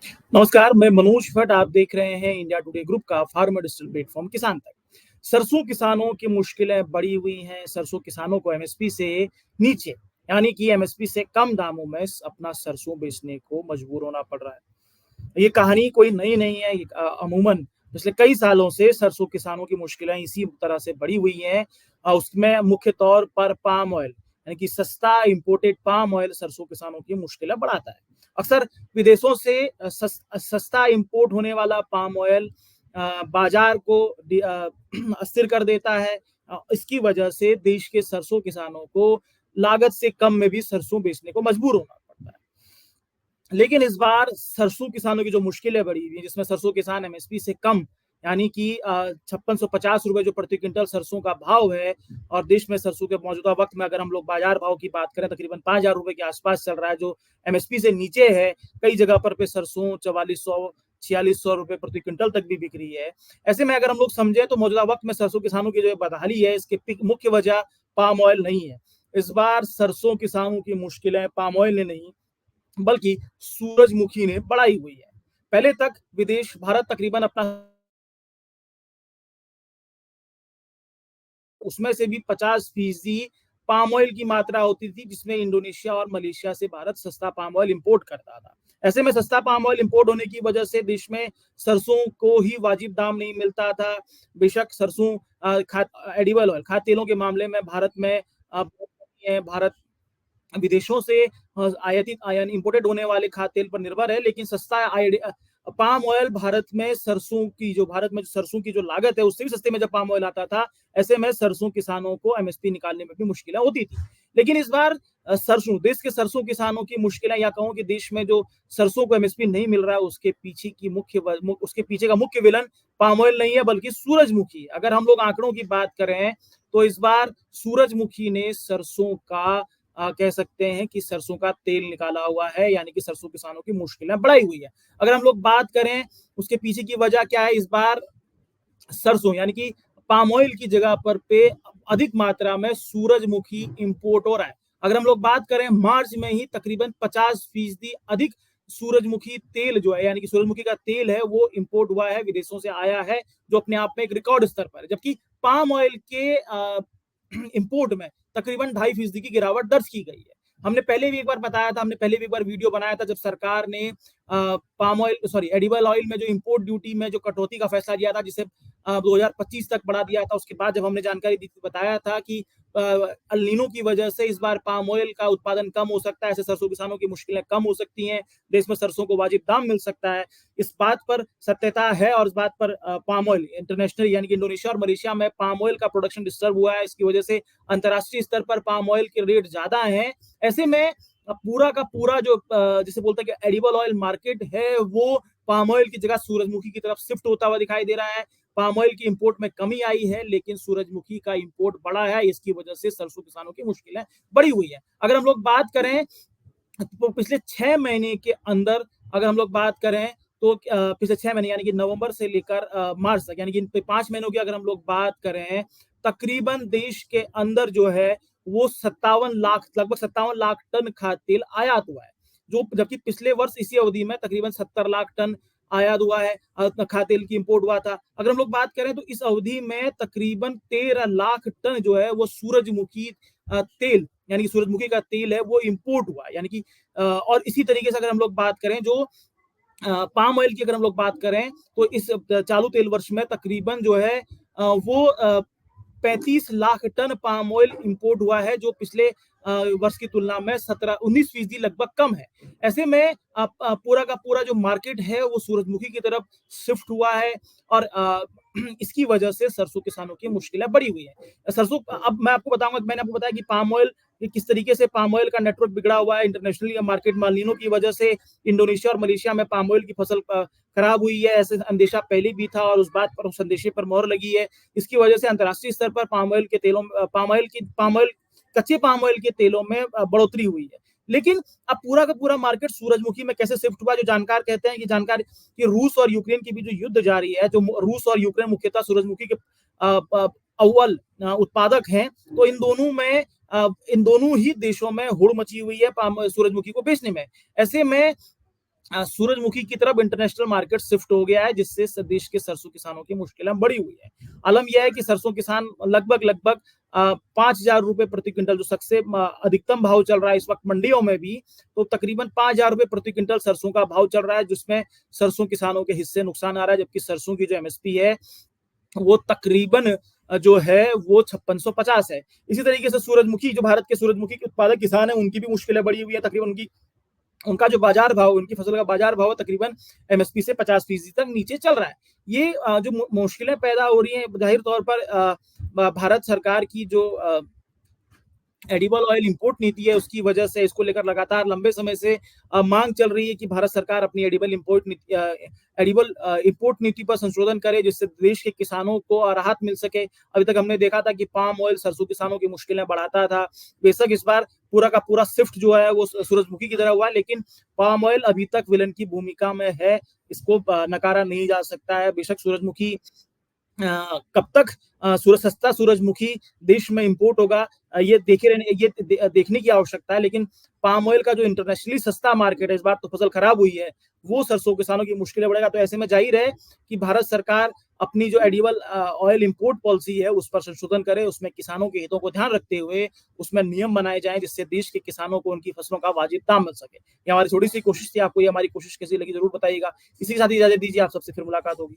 नमस्कार, मैं मनोज भट्ट। आप देख रहे हैं इंडिया टुडे ग्रुप का फार्मर डिजिटल प्लेटफॉर्म किसान तक। सरसों किसानों की मुश्किलें बढ़ी हुई हैं। सरसों किसानों को एमएसपी से नीचे यानी कि एमएसपी से कम दामों में अपना सरसों बेचने को मजबूर होना पड़ रहा है। ये कहानी कोई नई नहीं है। अमूमन पिछले कई सालों से सरसों किसानों की मुश्किलें इसी तरह से बढ़ी हुई हैं। उसमें मुख्य तौर पर पाम ऑयल यानी कि सस्ता इंपोर्टेड पाम ऑयल सरसों किसानों की मुश्किलें बढ़ाता है। अक्सर विदेशों से सस्ता इंपोर्ट होने वाला पाम ऑयल बाजार को अस्थिर कर देता है। इसकी वजह से देश के सरसों किसानों को लागत से कम में भी सरसों बेचने को मजबूर होना पड़ता है। लेकिन इस बार सरसों किसानों की जो मुश्किलें बढ़ी हुई है, जिसमें सरसों किसान एमएसपी से कम यानी कि 5650 रुपए जो प्रति क्विंटल सरसों का भाव है, और देश में सरसों के मौजूदा वक्त में अगर हम लोग बाजार भाव की बात करें तकरीबन 5000 रुपए के आसपास चल रहा है, जो एमएसपी से नीचे है। कई जगह पर पे सरसों 4400 4600 रुपए प्रति क्विंटल तक भी बिक रही है। ऐसे में अगर हम लोग समझें तो मौजूदा वक्त में सरसों किसानों की जो बदहाली है, इसकी मुख्य वजह पाम ऑयल नहीं है। इस बार सरसों किसानों की मुश्किलें पाम ऑयल ने नहीं बल्कि सूरजमुखी ने बढ़ाई हुई है। पहले तक विदेश भारत तकरीबन अपना उसमें से भी 50% पाम ऑयल की मात्रा होती थी, जिसमें इंडोनेशिया और मलेशिया से भारत सस्ता पाम ऑयल इंपोर्ट करता था। ऐसे में सस्ता पाम ऑयल इंपोर्ट होने की वजह से देश में सरसों को ही वाजिब दाम नहीं मिलता था। बेशक सरसों एडिबल ऑयल खाद्य तेलों के मामले में भारत में भारत विदेशों से आयातित यानी इंपोर्टेड होने वाले खाद्य तेल पर निर्भर है। लेकिन सस्ता पाम ऑयल भारत में भारत में सरसों की जो लागत है उससे भी सस्ते में जब पाम ऑयल आता था, ऐसे में सरसों किसानों को एमएसपी निकालने में भी मुश्किलें होती थी। लेकिन इस बार सरसों देश के सरसों किसानों की मुश्किलें, या कहूं कि देश में जो सरसों को एमएसपी नहीं मिल रहा है, उसके पीछे का मुख्य विलन पाम ऑयल नहीं है बल्कि सूरजमुखी। अगर हम लोग आंकड़ों की बात करें तो इस बार सूरजमुखी ने सरसों का कह सकते हैं कि सरसों का तेल निकाला हुआ है, यानी कि सरसों किसानों की मुश्किलें बढ़ाई हुई है। अगर हम लोग बात करें उसके पीछे की वजह क्या है, इस बार सरसों यानी कि पाम ऑयल की जगह पर पे अधिक मात्रा में सूरजमुखी इंपोर्ट हो रहा है। अगर हम लोग बात करें मार्च में ही तकरीबन 50% अधिक सूरजमुखी तेल जो है, यानी कि सूरजमुखी का तेल है, वो इंपोर्ट हुआ है, विदेशों से आया है, जो अपने आप में एक रिकॉर्ड स्तर पर है। जबकि पाम ऑयल के इंपोर्ट में तकरीबन 2.5% की गिरावट दर्ज की गई है। हमने पहले भी एक बार बताया था, हमने पहले भी एक बार वीडियो बनाया था, जब सरकार ने पाम ऑयल एडिबल ऑयल में जो इंपोर्ट ड्यूटी में जो कटौती का फैसला लिया था, जिसे 2025 तक बढ़ा दिया था। उसके बाद जब हमने जानकारी दी बताया था कि अल नीनो की वजह से इस बार पाम ऑयल का उत्पादन कम हो सकता है, ऐसे सरसों किसानों की मुश्किलें कम हो सकती हैं, देश में सरसों को वाजिब दाम मिल सकता है। इस बात पर सत्यता है, और इस बात पर पाम ऑयल इंटरनेशनल यानी कि इंडोनेशिया और मलेशिया में पाम ऑयल का प्रोडक्शन डिस्टर्ब हुआ है। इसकी वजह से अंतर्राष्ट्रीय स्तर पर पाम ऑयल के रेट ज्यादा हैं। ऐसे में पूरा का पूरा जो जिसे बोलते हैं कि एडिबल ऑयल मार्केट है, वो पाम ऑयल की जगह सूरजमुखी की तरफ शिफ्ट होता हुआ दिखाई दे रहा है। पाम ऑयल की इंपोर्ट में कमी आई है, लेकिन सूरजमुखी का इंपोर्ट बढ़ा है। इसकी वजह से सरसों किसानों की मुश्किलें बढ़ी हुई है। अगर हम लोग बात करें तो पिछले 6 महीने के अंदर, अगर हम लोग बात करें तो पिछले 6 महीने यानी कि नवंबर से लेकर मार्च तक, यानी कि 5 महीनों की अगर हम लोग बात करें, तकरीबन देश के अंदर जो है वो 57 लाख, लगभग 57 लाख टन खाद्य तेल आयात हुआ है, जो जबकि पिछले वर्ष इसी अवधि में तकरीबन 70 लाख टन आयात हुआ है, खाद्य तेल की इंपोर्ट हुआ था। अगर हम लोग बात करें तो इस अवधि में तकरीबन 13 लाख टन जो है वो सूरजमुखी तेल यानी कि सूरजमुखी का तेल है, वो इंपोर्ट हुआ, यानी कि और इसी तरीके से अगर हम लोग बात करें जो पाम ऑयल की अगर हम लोग बात करें तो इस चालू तेल वर्ष में तकरीबन जो है वो 35 lakh ton palm oil import हुआ है, जो पिछले वर्ष की तुलना में 17-19% लगभग कम है। ऐसे में पूरा का पूरा जो मार्केट है वो सूरजमुखी की तरफ शिफ्ट हुआ है, और इसकी वजह से सरसों किसानों की मुश्किलें बढ़ी हुई है। सरसों, अब मैं आपको बताऊंगा, मैंने आपको बताया कि पाम ऑयल किस तरीके से पाम ऑयल का नेटवर्क बिगड़ा हुआ है इंटरनेशनली मार्केट में। अल की वजह से इंडोनेशिया और मलेशिया में पाम ऑयल की फसल खराब हुई है, ऐसे अंदेशा पहले भी था, और उस बात पर उस अंदेशे पर मोहर लगी है। इसकी वजह से अंतर्राष्ट्रीय स्तर पर पाम ऑयल कच्चे पाम ऑयल के तेलों में बढ़ोतरी हुई है। लेकिन अब पूरा का पूरा मार्केट सूरजमुखी में कैसे शिफ्ट हुआ, जो जानकार कहते हैं कि रूस और यूक्रेन के बीच जो युद्ध जारी है, जो रूस और यूक्रेन मुख्यतः सूरजमुखी के अव्वल उत्पादक हैं, तो इन दोनों ही देशों में होड़ मची हुई है सूरजमुखी को बेचने में। ऐसे में सूरजमुखी की तरफ इंटरनेशनल मार्केट शिफ्ट हो गया है, जिससे देश के सरसों किसानों की मुश्किलें बढ़ी हुई है। आलम यह है कि सरसों किसान लगभग 5,000 रुपए प्रति क्विंटल, जो सबसे अधिकतम भाव चल रहा है इस वक्त मंडियों में भी, तो तकरीबन 5,000 रुपए प्रति क्विंटल सरसों का भाव चल रहा है, जिसमें सरसों किसानों के हिस्से नुकसान आ रहा है, जबकि सरसों की जो एमएसपी है वो तकरीबन जो है वो 5650 है। इसी तरीके से सूरजमुखी, जो भारत के सूरजमुखी के उत्पादक किसान है, उनकी भी मुश्किलें बढ़ी हुई है। तकरीबन उनका जो बाजार भाव, उनकी फसल का बाजार भाव तकरीबन एमएसपी से 50% तक नीचे चल रहा है। ये जो मुश्किलें पैदा हो रही हैं, जाहिर तौर पर भारत सरकार की जो एडिबल ऑयल इंपोर्ट नीति है उसकी वजह से, इसको लेकर लगातार लंबे समय से मांग चल रही है कि भारत सरकार अपनी एडिबल इंपोर्ट नीति पर संशोधन करे, जिससे देश के किसानों को राहत मिल सके। अभी तक हमने देखा था कि पाम ऑयल सरसों किसानों की मुश्किलें बढ़ाता था। बेशक इस बार पूरा का पूरा शिफ्ट जो है वो सूरजमुखी की तरह हुआ है, लेकिन पाम ऑयल अभी तक विलन की भूमिका में है, इसको नकारा नहीं जा सकता है। बेशक सूरजमुखी कब तक सस्ता सूरजमुखी देश में इंपोर्ट होगा, ये देखने की आवश्यकता है। लेकिन पाम ऑयल का जो इंटरनेशनली सस्ता मार्केट है, इस बार तो फसल खराब हुई है, वो सरसों किसानों की मुश्किलें बढ़ेगा। तो ऐसे में जाहिर है कि भारत सरकार अपनी जो एडिबल ऑयल इंपोर्ट पॉलिसी है उस पर संशोधन करे, उसमें किसानों के हितों को ध्यान रखते हुए उसमें नियम बनाए जाएं, जिससे देश के किसानों को उनकी फसलों का वाजिब दाम मिल सके। ये हमारी थोड़ी सी कोशिश थी। आपको ये हमारी कोशिश कैसी लगी जरूर बताइएगा। इसी के साथ इजाजत दीजिए, आप सबसे फिर मुलाकात होगी।